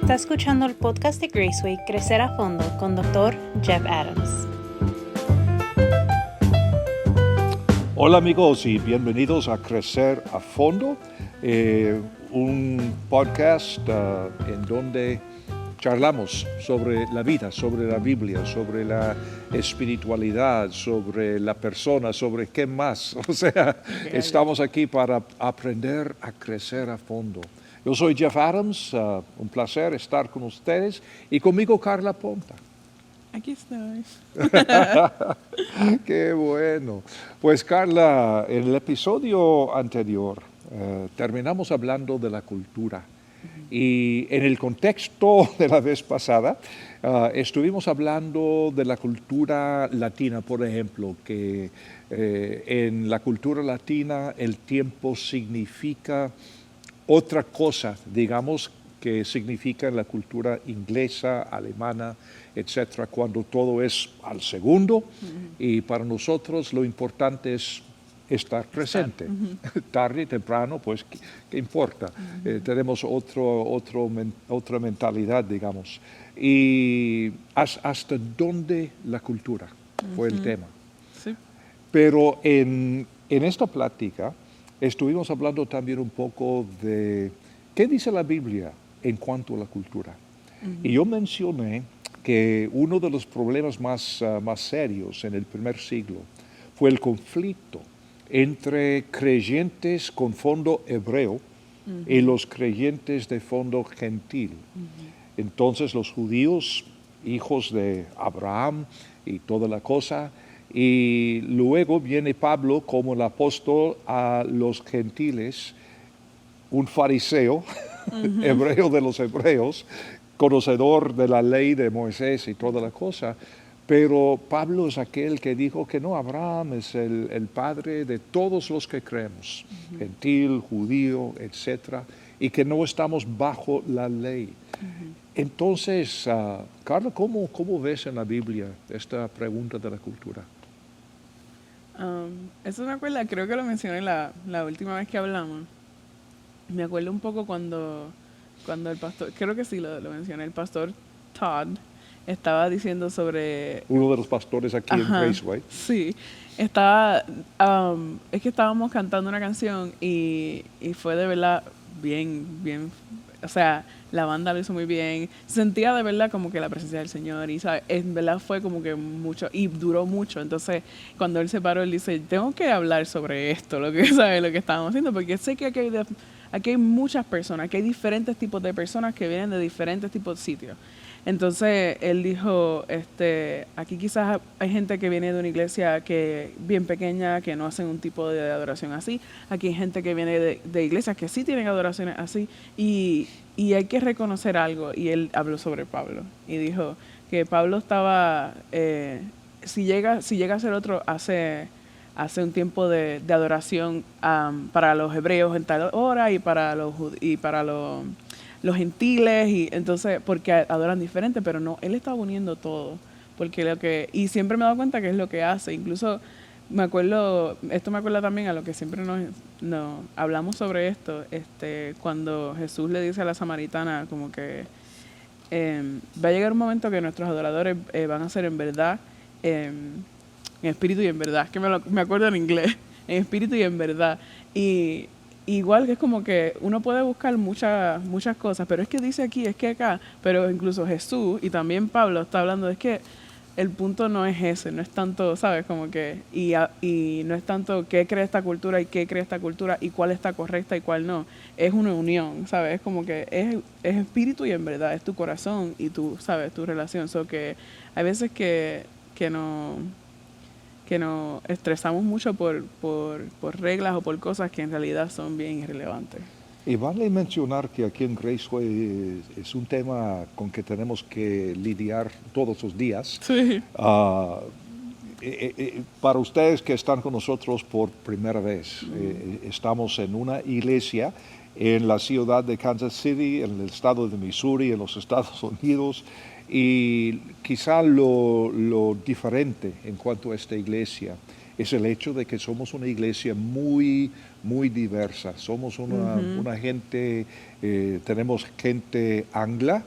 Está escuchando el podcast de Graceway Crecer a Fondo con Dr. Jeff Adams. Hola amigos y bienvenidos a Crecer a Fondo, un podcast en donde charlamos sobre la vida, sobre la Biblia, sobre la espiritualidad, sobre la persona, sobre qué más. O sea, estamos aquí para aprender a crecer a fondo. Yo soy Jeff Adams, un placer estar con ustedes y conmigo Carla Ponta. Aquí estoy. Qué bueno. Pues Carla, en el episodio anterior terminamos hablando de la cultura. Y en el contexto de la vez pasada, estuvimos hablando de la cultura latina, por ejemplo, que en la cultura latina el tiempo significa otra cosa, digamos, que significa en la cultura inglesa, alemana, etcétera, cuando todo es al segundo, y para nosotros lo importante es estar presente. Tarde y temprano, pues, ¿qué importa? Tenemos otra mentalidad, digamos. Y hasta dónde la cultura fue el tema. Sí. Pero en esta plática estuvimos hablando también un poco de qué dice la Biblia en cuanto a la cultura. Y yo mencioné que uno de los problemas más serios en el primer siglo fue el conflicto entre creyentes con fondo hebreo y los creyentes de fondo gentil. Entonces los judíos, hijos de Abraham y toda la cosa, y luego viene Pablo como el apóstol a los gentiles, un fariseo, hebreo de los hebreos, conocedor de la ley de Moisés y toda la cosa. Pero Pablo es aquel que dijo que no, Abraham es el padre de todos los que creemos, gentil, judío, etc., y que no estamos bajo la ley. Entonces, Carla, ¿cómo ves en la Biblia esta pregunta de la cultura? Eso me acuerda, creo que lo mencioné la última vez que hablamos. Me acuerdo un poco cuando el pastor, creo que sí lo mencioné, el pastor Todd estaba diciendo sobre... Uno de los pastores aquí en Graceway. Sí, es que estábamos cantando una canción y fue de verdad bien, o sea, la banda lo hizo muy bien, sentía de verdad como que la presencia del Señor y ¿sabes? En verdad fue como que mucho y duró mucho. Entonces cuando él se paró, él dice, tengo que hablar sobre esto, lo que estábamos haciendo, porque sé que aquí hay muchas personas, aquí hay diferentes tipos de personas que vienen de diferentes tipos de sitios. Entonces él dijo, aquí quizás hay gente que viene de una iglesia que bien pequeña, que no hacen un tipo de adoración así. Aquí hay gente que viene de iglesias que sí tienen adoraciones así. Y hay que reconocer algo. Y él habló sobre Pablo. Y dijo que Pablo estaba, si llega a ser otro, hace un tiempo de adoración para los hebreos en tal hora y para los gentiles, y entonces porque adoran diferente, pero no, él estaba uniendo todo, porque y siempre me he dado cuenta que es lo que hace. Incluso me acuerdo también a lo que siempre nos hablamos sobre esto, cuando Jesús le dice a la samaritana como que va a llegar un momento que nuestros adoradores van a ser en verdad, en espíritu y en verdad, es que me acuerdo en inglés, en espíritu y en verdad. Y igual que es como que uno puede buscar muchas cosas, pero es que dice aquí, es que acá, pero incluso Jesús y también Pablo está hablando, es que el punto no es ese, no es tanto, ¿sabes? Como que, y no es tanto qué cree esta cultura y qué cree esta cultura y cuál está correcta y cuál no. Es una unión, ¿sabes? Es como que es espíritu y en verdad, es tu corazón y tu, ¿sabes? Tu relación. So que hay veces que nos estresamos mucho por reglas o por cosas que en realidad son bien irrelevantes. Y vale mencionar que aquí en Graceway es un tema con que tenemos que lidiar todos los días. Sí. Para ustedes que están con nosotros por primera vez, estamos en una iglesia en la ciudad de Kansas City, en el estado de Missouri, en los Estados Unidos. Y quizá lo diferente en cuanto a esta iglesia es el hecho de que somos una iglesia muy, muy diversa. Somos una gente, tenemos gente angla,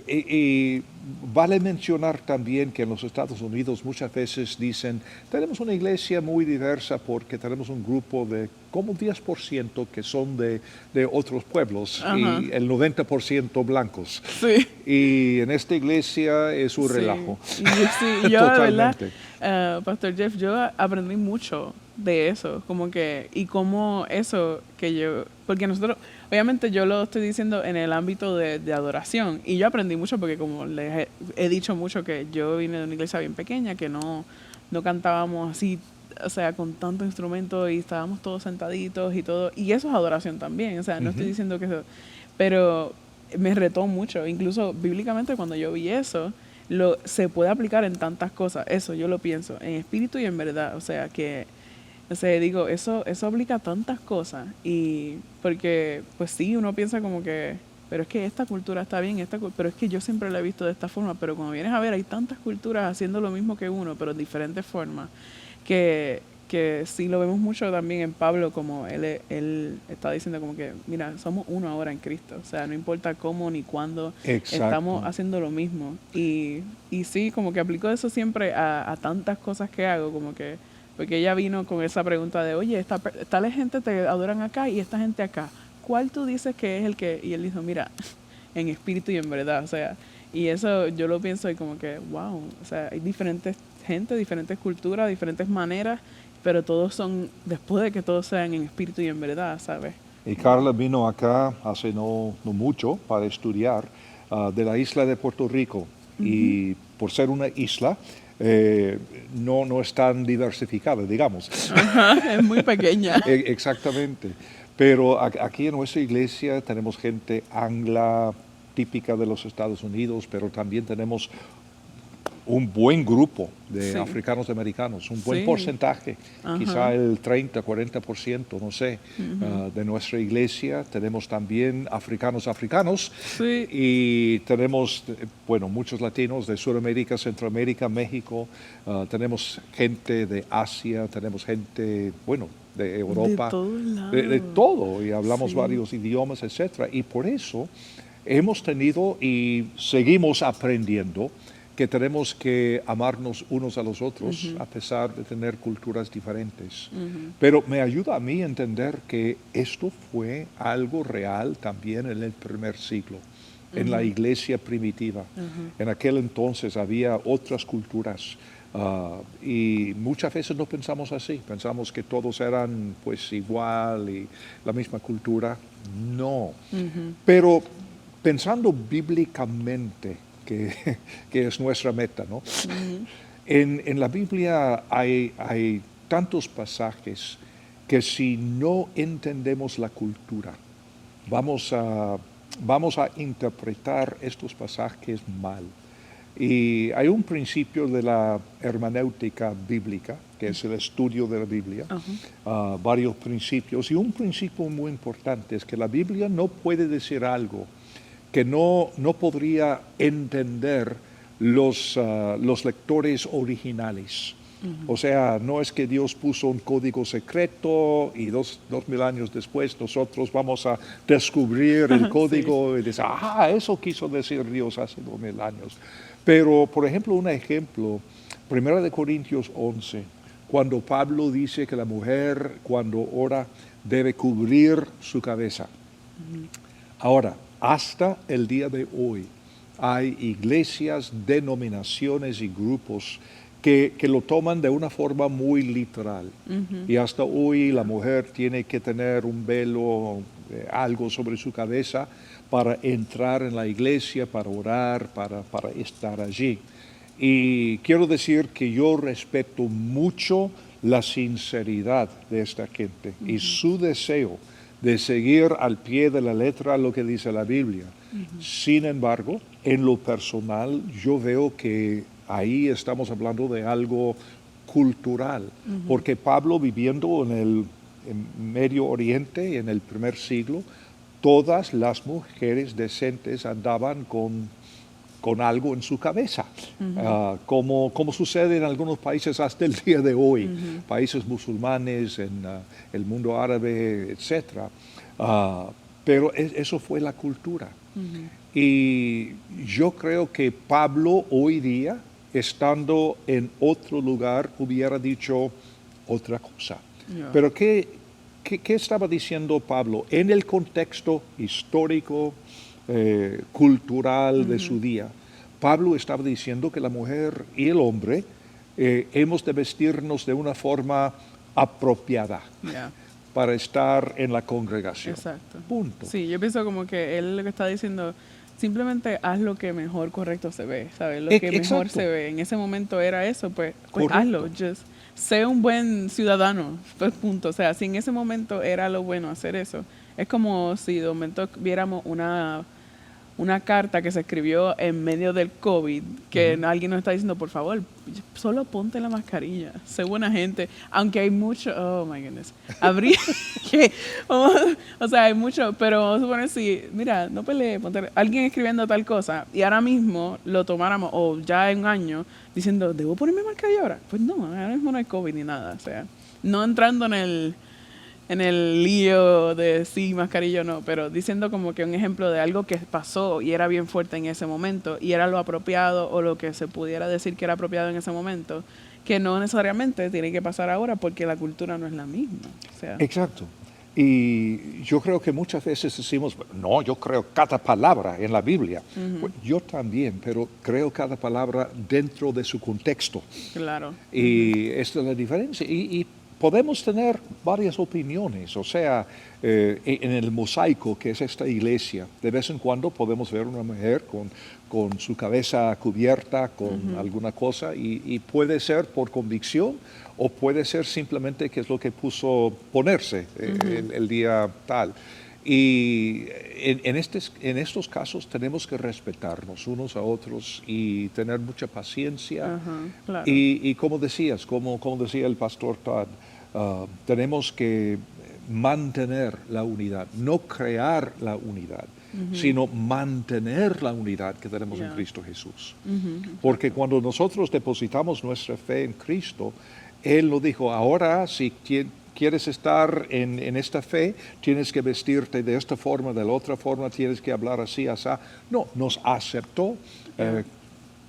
Y vale mencionar también que en los Estados Unidos muchas veces dicen, tenemos una iglesia muy diversa porque tenemos un grupo de como 10% que son de otros pueblos Ajá. y el 90% blancos. Sí. Y en esta iglesia es un Sí. relajo. Y sí, yo de verdad, Totalmente. Pastor Jeff, yo aprendí mucho de eso, como que, y cómo eso que yo, porque nosotros, obviamente yo lo estoy diciendo en el ámbito de adoración, y yo aprendí mucho porque como les he dicho mucho que yo vine de una iglesia bien pequeña, que no cantábamos así, o sea, con tanto instrumento y estábamos todos sentaditos y todo, y eso es adoración también, o sea, no estoy diciendo que eso, pero me retó mucho, incluso bíblicamente cuando yo vi eso, se puede aplicar en tantas cosas, eso yo lo pienso, en espíritu y en verdad, o sea, que, o sea, digo, eso aplica a tantas cosas, y porque, pues sí, uno piensa como que, pero es que esta cultura está bien, pero es que yo siempre la he visto de esta forma, pero cuando vienes a ver, hay tantas culturas haciendo lo mismo que uno, pero en diferentes formas, que sí lo vemos mucho también en Pablo, como él está diciendo como que, mira, somos uno ahora en Cristo, o sea, no importa cómo ni cuándo, estamos Exacto. haciendo lo mismo. Y sí, como que aplico eso siempre a tantas cosas que hago, como que, porque ella vino con esa pregunta de, oye, tal gente te adoran acá y esta gente acá, ¿cuál tú dices que es el que? Y él dijo, mira, en espíritu y en verdad, o sea, y eso yo lo pienso y como que, wow, o sea, hay diferentes gente, diferentes culturas, diferentes maneras, pero todos son, después de que todos sean en espíritu y en verdad, ¿sabes? Y Carla vino acá hace no mucho para estudiar de la isla de Puerto Rico. Y por ser una isla, no es tan diversificada, digamos. Ajá, es muy pequeña. Exactamente. Pero aquí en nuestra iglesia tenemos gente angla típica de los Estados Unidos, pero también tenemos un buen grupo de Sí. africanos americanos, un buen Sí. porcentaje, Ajá. quizá el 30, 40%, no sé, de nuestra iglesia. Tenemos también africanos Sí. y tenemos, bueno, muchos latinos de Sudamérica, Centroamérica, México. Tenemos gente de Asia, tenemos gente, bueno, de Europa, De todos lados. de todo, y hablamos Sí. varios idiomas, etcétera. Y por eso hemos tenido y seguimos aprendiendo que tenemos que amarnos unos a los otros a pesar de tener culturas diferentes. Pero me ayuda a mí a entender que esto fue algo real también en el primer siglo, en la iglesia primitiva. En aquel entonces había otras culturas. Y muchas veces no pensamos así, pensamos que todos eran pues igual y la misma cultura. No. Pero pensando bíblicamente, que es nuestra meta, ¿no? En la Biblia hay tantos pasajes que si no entendemos la cultura, vamos a interpretar estos pasajes mal. Y hay un principio de la hermenéutica bíblica, que es el estudio de la Biblia, varios principios, y un principio muy importante es que la Biblia no puede decir algo que no podría entender los lectores originales. O sea, no es que Dios puso un código secreto y 2000 años después nosotros vamos a descubrir el código y decir, eso quiso decir Dios hace 2000 años. Pero, por ejemplo, un ejemplo, 1 Corintios 11, cuando Pablo dice que la mujer cuando ora debe cubrir su cabeza. Ahora, hasta el día de hoy hay iglesias, denominaciones y grupos que lo toman de una forma muy literal. Y hasta hoy la mujer tiene que tener un velo, algo sobre su cabeza para entrar en la iglesia, para orar, para estar allí. Y quiero decir que yo respeto mucho la sinceridad de esta gente y su deseo de seguir al pie de la letra lo que dice la Biblia. Sin embargo, en lo personal, yo veo que ahí estamos hablando de algo cultural, porque Pablo, viviendo en el Medio Oriente, en el primer siglo, todas las mujeres decentes andaban con algo en su cabeza, como sucede en algunos países hasta el día de hoy, países musulmanes, en el mundo árabe, etc. Pero eso fue la cultura. Y yo creo que Pablo hoy día, estando en otro lugar, hubiera dicho otra cosa. Yeah. Pero ¿qué estaba diciendo Pablo? En el contexto histórico, cultural de su día, Pablo estaba diciendo que la mujer y el hombre hemos de vestirnos de una forma apropiada Yeah. para estar en la congregación. Exacto. Punto. Sí, yo pienso como que él lo que está diciendo, simplemente haz lo que mejor correcto se ve, ¿sabes? Lo que mejor Exacto. se ve. En ese momento era eso, pues Correcto. hazlo. Just sé un buen ciudadano, pues punto. O sea, si en ese momento era lo bueno hacer eso, es como si de momento viéramos una carta que se escribió en medio del COVID, que alguien nos está diciendo, por favor, solo ponte la mascarilla, sé buena gente, aunque hay mucho, oh my goodness, habría que, o sea, hay mucho, pero vamos a suponer si, mira, no pelees, ponte, alguien escribiendo tal cosa, y ahora mismo lo tomáramos, o ya en un año, diciendo, ¿debo ponerme mascarilla ahora? Pues no, ahora mismo no hay COVID ni nada, o sea, no entrando en el lío de sí, mascarilla o no, pero diciendo como que un ejemplo de algo que pasó y era bien fuerte en ese momento y era lo apropiado o lo que se pudiera decir que era apropiado en ese momento, que no necesariamente tiene que pasar ahora porque la cultura no es la misma. O sea, Exacto. Y yo creo que muchas veces decimos, no, yo creo cada palabra en la Biblia. Pues yo también, pero creo cada palabra dentro de su contexto. claro. Y esta es la diferencia. Y podemos tener varias opiniones. O sea, en el mosaico que es esta iglesia, de vez en cuando podemos ver una mujer con su cabeza cubierta con alguna cosa y puede ser por convicción o puede ser simplemente que es lo que puso ponerse el día tal. Y en estos casos tenemos que respetarnos unos a otros y tener mucha paciencia. Ajá, claro. Y como decías, como decía el pastor Todd, tenemos que mantener la unidad, no crear la unidad, sino mantener la unidad que tenemos en Yeah. Cristo Jesús. Porque cuando nosotros depositamos nuestra fe en Cristo, Él nos dijo, ahora si quieres estar en esta fe, tienes que vestirte de esta forma, de la otra forma, tienes que hablar así, así. No, nos aceptó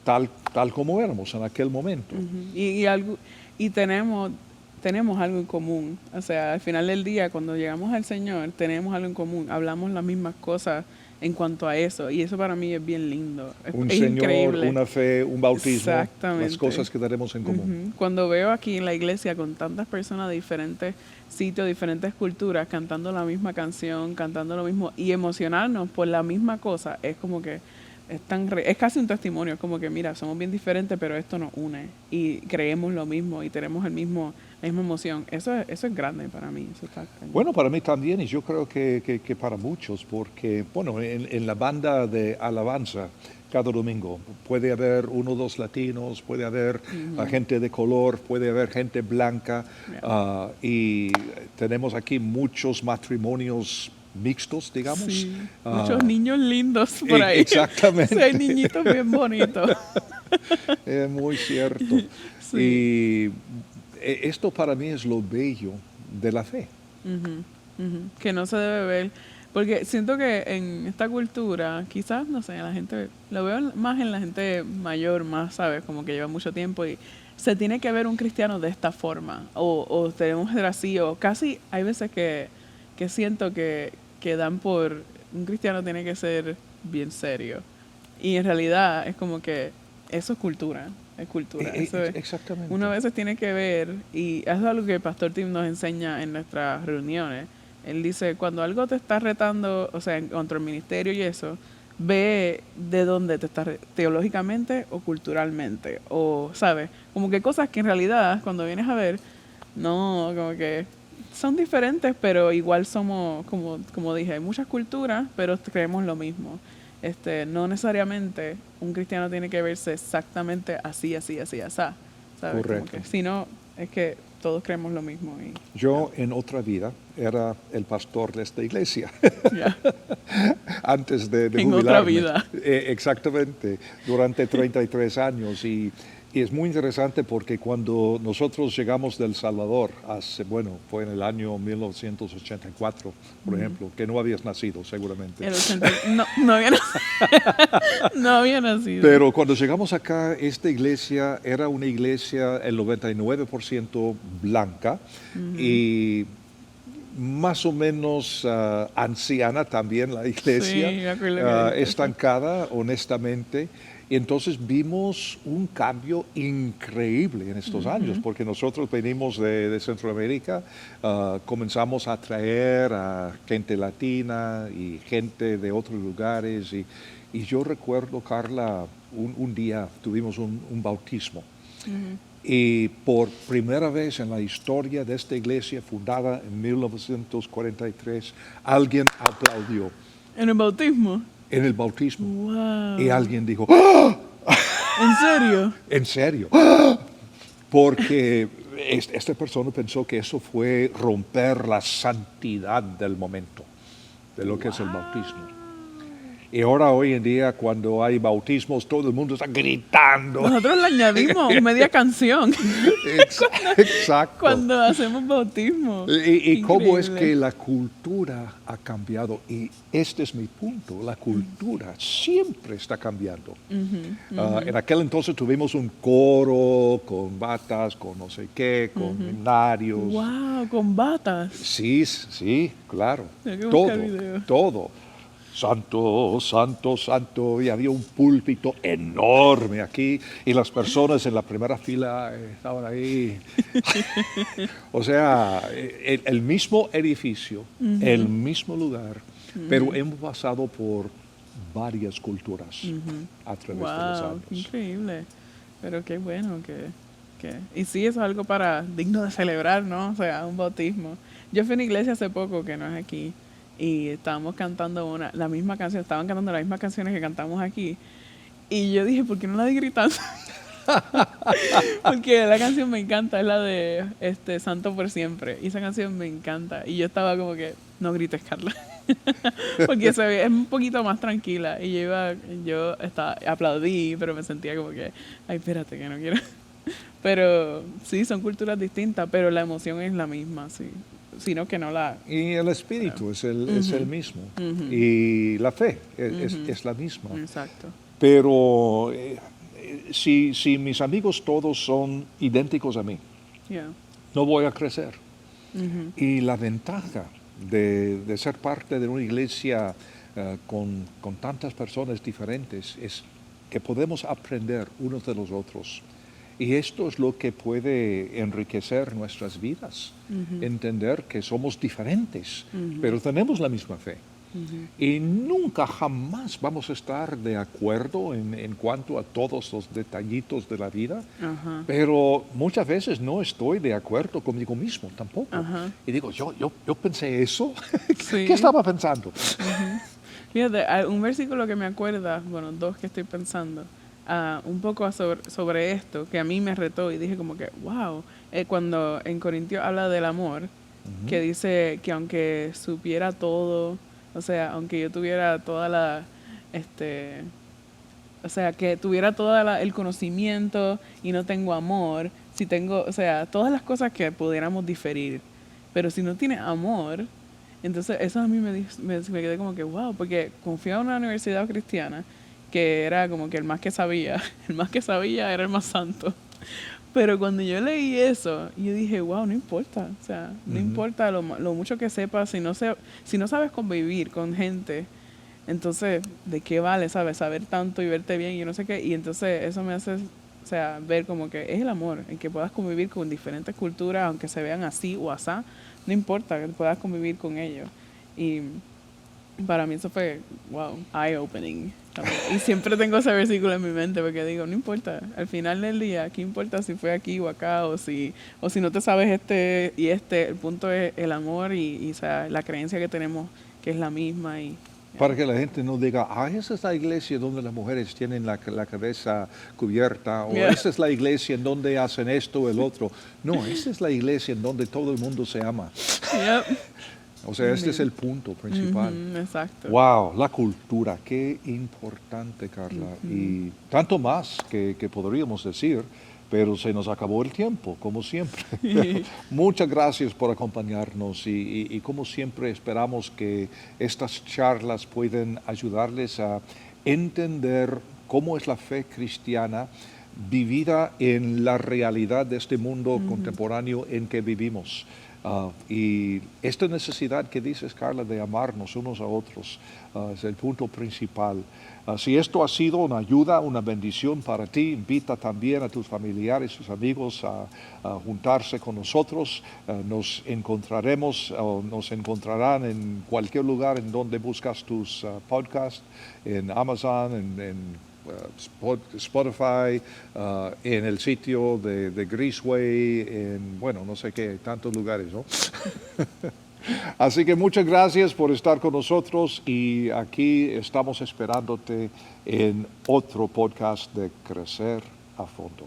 tal como éramos en aquel momento. Y tenemos algo en común. O sea, al final del día, cuando llegamos al Señor, tenemos algo en común. Hablamos las mismas cosas en cuanto a eso. Y eso para mí es bien lindo. Un es Señor, increíble. una fe, un bautismo, Exactamente. las cosas que tenemos en común. Ujú. Cuando veo aquí en la iglesia con tantas personas de diferentes sitios, diferentes culturas, cantando la misma canción, cantando lo mismo y emocionarnos por la misma cosa, es como que es casi un testimonio, es como que mira, somos bien diferentes, pero esto nos une y creemos lo mismo y tenemos la misma emoción. Eso es grande para mí. Eso está cañón. Bueno, para mí también, y yo creo que para muchos, porque, bueno, en la banda de alabanza, cada domingo puede haber uno o dos latinos, puede haber gente de color, puede haber gente blanca, y tenemos aquí muchos matrimonios mixtos, digamos. Sí, muchos niños lindos por ahí. Exactamente. Sí, hay niñitos bien bonitos. Es muy cierto. Sí. Y esto para mí es lo bello de la fe. Que no se debe ver. Porque siento que en esta cultura, quizás, no sé, la gente, lo veo más en la gente mayor, más, ¿sabes? Como que lleva mucho tiempo y se tiene que ver un cristiano de esta forma. O tenemos que ser así, o casi hay veces que siento que dan por un cristiano tiene que ser bien serio. Y en realidad es como que eso es cultura. Es cultura. Eso es, Exactamente. uno a veces tiene que ver, y eso es algo que el Pastor Tim nos enseña en nuestras reuniones. Él dice, cuando algo te está retando, o sea, contra el ministerio y eso, ve de dónde te está teológicamente o culturalmente, o, ¿sabes? Como que cosas que en realidad, cuando vienes a ver, no, como que son diferentes, pero igual somos, como dije, hay muchas culturas, pero creemos lo mismo. No necesariamente un cristiano tiene que verse exactamente así, ¿sabes? Correcto. Si no, es que todos creemos lo mismo. Yo en otra vida era el pastor de esta iglesia. Ya. Antes de En jubilarme. otra vida. Exactamente, durante 33 años. Y Y es muy interesante porque cuando nosotros llegamos de El Salvador, fue en el año 1984, por ejemplo, que no habías nacido seguramente. El 80, no, no había nacido. No había nacido. Pero cuando llegamos acá, esta iglesia era una iglesia el 99% blanca y más o menos anciana también la iglesia, Sí, me acuerdo que dijiste. estancada honestamente. Y entonces vimos un cambio increíble en estos años, porque nosotros venimos de Centroamérica, comenzamos a traer a gente latina y gente de otros lugares. Y yo recuerdo, Carla, un día tuvimos un bautismo. Y por primera vez en la historia de esta iglesia fundada en 1943, alguien aplaudió ¿En el bautismo? en el bautismo. Wow. Y alguien dijo, ¡ah! ¿En serio? ¿En serio? ¡Ah! Porque esta persona pensó que eso fue romper la santidad del momento, de lo que es el bautismo. Y ahora, hoy en día, cuando hay bautismos, todo el mundo está gritando. Nosotros le añadimos media canción Exacto. cuando hacemos bautismo. Y cómo es Increíble. que la cultura ha cambiado. Y este es mi punto. La cultura siempre está cambiando. En aquel entonces tuvimos un coro con batas, con no sé qué, con himnarios. Wow, con batas. Sí, sí, claro. Tengo que buscar Todo, video. todo. Santo, santo, santo. Y había un púlpito enorme aquí. Y las personas en la primera fila estaban ahí. O sea, el mismo edificio, el mismo lugar, pero hemos pasado por varias culturas a través de los Wow, años. qué increíble. Pero qué bueno que... Y sí, eso es algo para digno de celebrar, ¿no? O sea, un bautismo. Yo fui a una iglesia hace poco, que no es aquí, y estábamos cantando estaban cantando las mismas canciones que cantamos aquí. Y yo dije, ¿por qué no la di gritando? Porque la canción me encanta, es la de Santo por Siempre. Y esa canción me encanta. Y yo estaba como que, no grites, Carla. Porque es un poquito más tranquila. Y aplaudí, pero me sentía como que, ay, espérate, que no quiero. Pero sí, son culturas distintas, pero la emoción es la misma, sí. Sino que no la... Y el espíritu es el mismo. Y la fe es la misma. Exacto. Pero si mis amigos todos son idénticos a mí, Yeah. no voy a crecer. Y la ventaja de ser parte de una iglesia con tantas personas diferentes es que podemos aprender unos de los otros. Y esto es lo que puede enriquecer nuestras vidas, entender que somos diferentes, pero tenemos la misma fe. Y nunca, jamás vamos a estar de acuerdo en cuanto a todos los detallitos de la vida, Ajá. pero muchas veces no estoy de acuerdo conmigo mismo tampoco. Ajá. Y digo, yo pensé eso. Sí. ¿Qué estaba pensando? Fíjate, hay un versículo que me acuerda, bueno, dos que estoy pensando, un poco sobre esto, que a mí me retó y dije como que, wow, cuando en Corintios habla del amor, que dice que aunque supiera todo, o sea, aunque yo tuviera toda la, o sea, que tuviera todo el conocimiento y no tengo amor, si tengo, o sea, todas las cosas que pudiéramos diferir, pero si no tienes amor, entonces eso a mí me quedé como que, wow, porque confío en una universidad cristiana que era como que el más que sabía era el más santo. Pero cuando yo leí eso, yo dije, wow, no importa, o sea, no importa lo mucho que sepas, si no sabes convivir con gente, entonces, ¿de qué vale, sabes? Saber tanto y verte bien y no sé qué, y entonces eso me hace, o sea, ver como que es el amor, en que puedas convivir con diferentes culturas, aunque se vean así o asá, no importa, que puedas convivir con ellos. Y para mí eso fue, wow, eye-opening. Y siempre tengo ese versículo en mi mente porque digo, no importa, al final del día, ¿qué importa si fue aquí o acá o si no te sabes el punto es el amor y o sea, la creencia que tenemos que es la misma y... Para que la gente no diga, esa es la iglesia donde las mujeres tienen la cabeza cubierta, o esa es la iglesia en donde hacen esto o el otro. No, esa es la iglesia en donde todo el mundo se ama. Yep. O sea, este es el punto principal. Ujú, exacto. Wow, la cultura, qué importante, Carla. Y tanto más que podríamos decir, pero se nos acabó el tiempo, como siempre. Muchas gracias por acompañarnos y como siempre esperamos que estas charlas pueden ayudarles a entender cómo es la fe cristiana vivida en la realidad de este mundo contemporáneo en que vivimos. Y esta necesidad que dices, Carla, de amarnos unos a otros, es el punto principal. Si esto ha sido una ayuda, una bendición para ti, invita también a tus familiares, tus amigos a juntarse con nosotros. Nos encontraremos o nos encontrarán en cualquier lugar en donde buscas tus podcasts, en Amazon, en Spotify, en el sitio de Greaseway, en, bueno, no sé qué, tantos lugares, ¿no? Así que muchas gracias por estar con nosotros y aquí estamos esperándote en otro podcast de Crecer a Fondo.